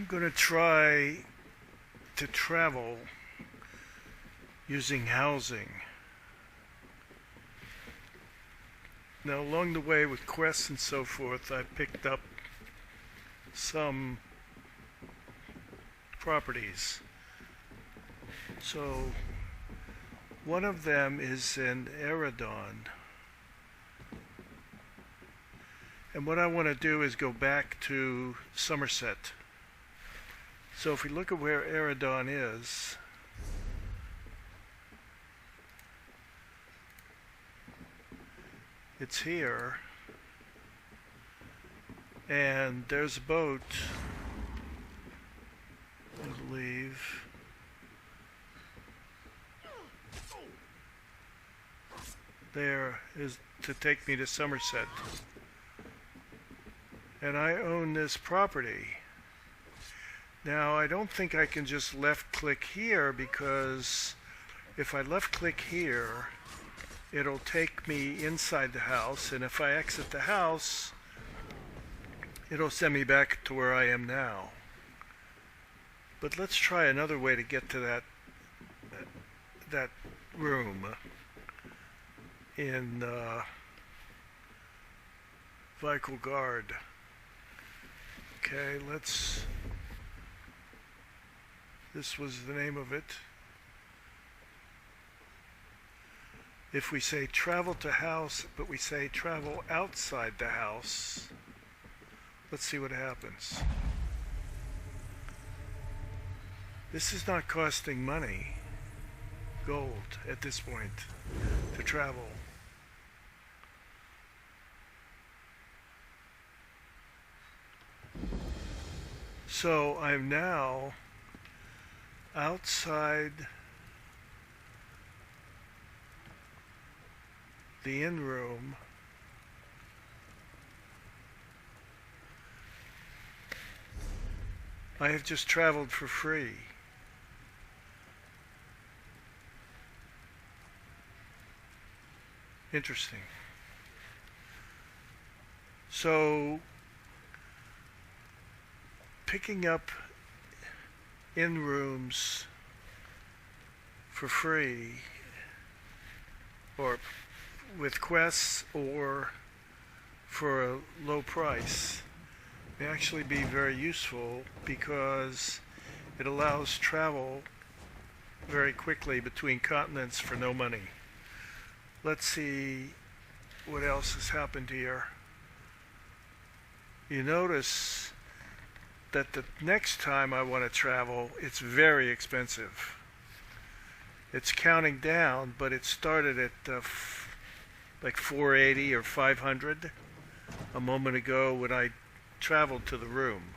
I'm going to try to travel using housing. Now, along the way with quests and so forth, I picked up some properties. So, one of them is in Eridon. And what I want to do is go back to Somerset. So if we look at where Eridon is, it's here, and there's a boat, I believe. There is to take me to Somerset. And I own this property. Now, I don't think I can just left click here, because if I left click here, it'll take me inside the house, and if I exit the house, it'll send me back to where I am now. But let's try another way to get to that room in Vehicle Guard. Okay, this was the name of it. If we say travel to house, but we say travel outside the house, let's see what happens. This is not costing money, gold, at this point, to travel. So I'm now outside the inn room. I have just traveled for free. Interesting. So, picking up inn rooms for free, or with quests, or for a low price, may actually be very useful, because it allows travel very quickly between continents for no money. Let's see what else has happened here. You notice that the next time I want to travel, it's very expensive. It's counting down, but it started at like 480 or 500 a moment ago when I traveled to the room.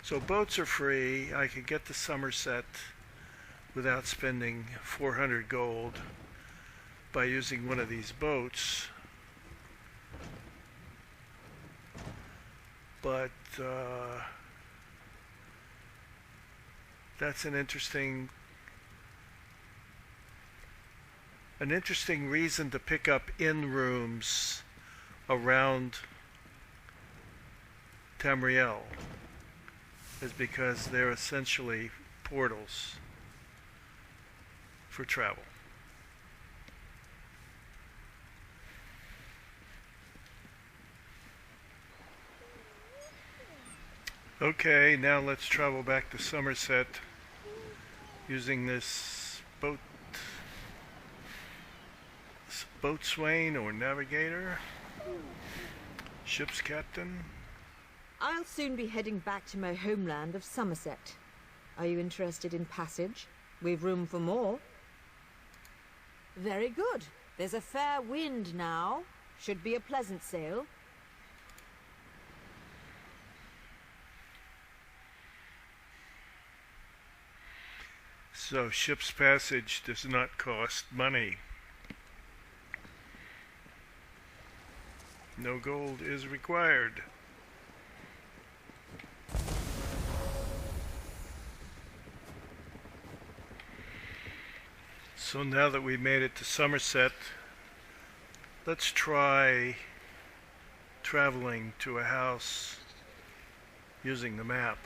So boats are free. I could get to Somerset without spending 400 gold by using one of these boats. But that's an interesting reason to pick up inn rooms around Tamriel, is because they're essentially portals for travel. Okay, now let's travel back to Somerset using this boatswain or navigator, ship's captain. I'll soon be heading back to my homeland of Somerset. Are you interested in passage? We've room for more. Very good. There's a fair wind now. Should be a pleasant sail. So ship's passage does not cost money. No gold is required. So now that we've made it to Somerset, let's try traveling to a house using the map.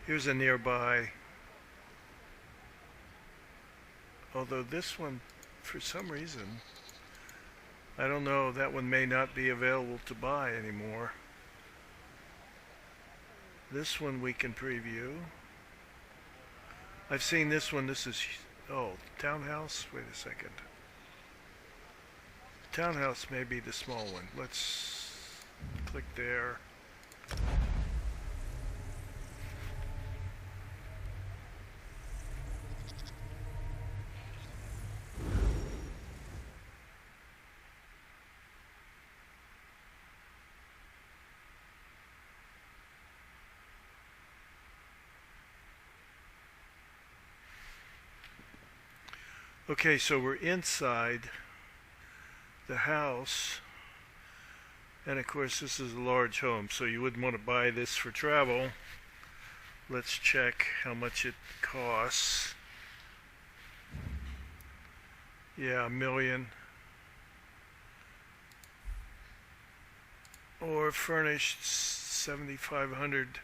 Here's a nearby. Although this one, for some reason, I don't know, that one may not be available to buy anymore. This one we can preview. I've seen this one. This is, oh, townhouse. Wait a second. Townhouse may be the small one. Let's click there. Okay, so we're inside the house, and of course this is a large home, so you wouldn't want to buy this for travel. Let's check how much it costs. Yeah, $1 million. Or furnished 7,500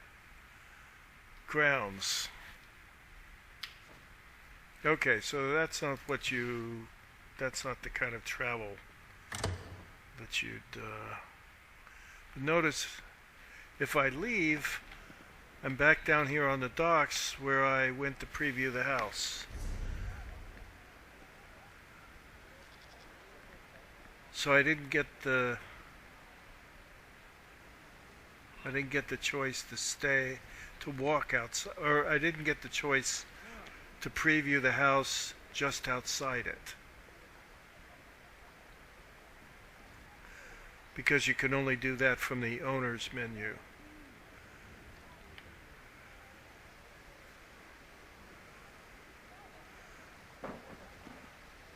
grounds. Okay, so that's not what you, that's not the kind of travel that you'd, notice if I leave, I'm back down here on the docks where I went to preview the house. So I didn't get the choice to stay, to walk outside, or I didn't get the choice to preview the house just outside it. Because you can only do that from the owner's menu.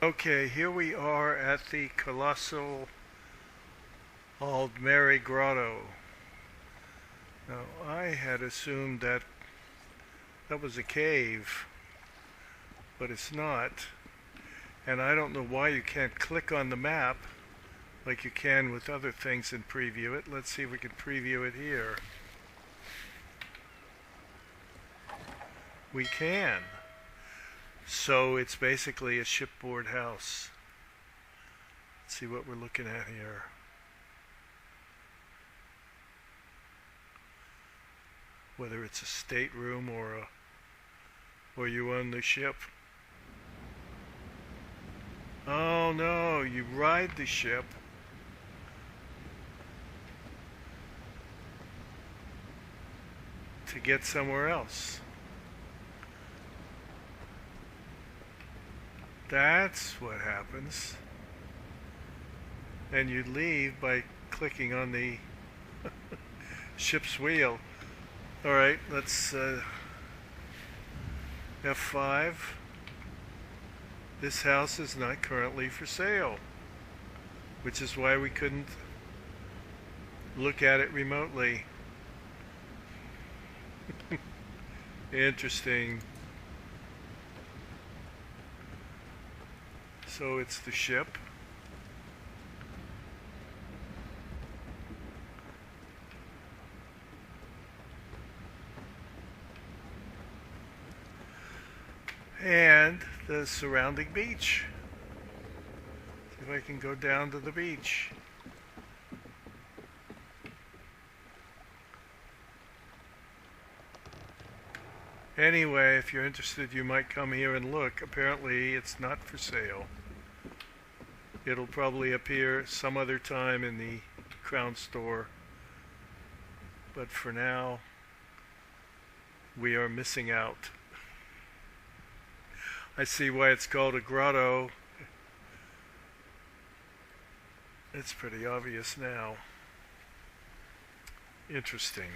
Okay, here we are at the colossal Aldmeri Grotto. Now, I had assumed that that was a cave, but it's not. And I don't know why you can't click on the map like you can with other things and preview it. Let's see if we can preview it here. We can. So it's basically a shipboard house. Let's see what we're looking at here. Whether it's a stateroom or you own the ship. Oh no, you ride the ship. To get somewhere else. That's what happens. And you leave by clicking on the ship's wheel. Alright, let's F5. This house is not currently for sale, which is why we couldn't look at it remotely. Interesting. So it's the ship. And the surrounding beach. See if I can go down to the beach. Anyway, if you're interested, you might come here and look. Apparently, it's not for sale. It'll probably appear some other time in the Crown Store. But for now, we are missing out. I see why it's called a grotto. It's pretty obvious now. Interesting.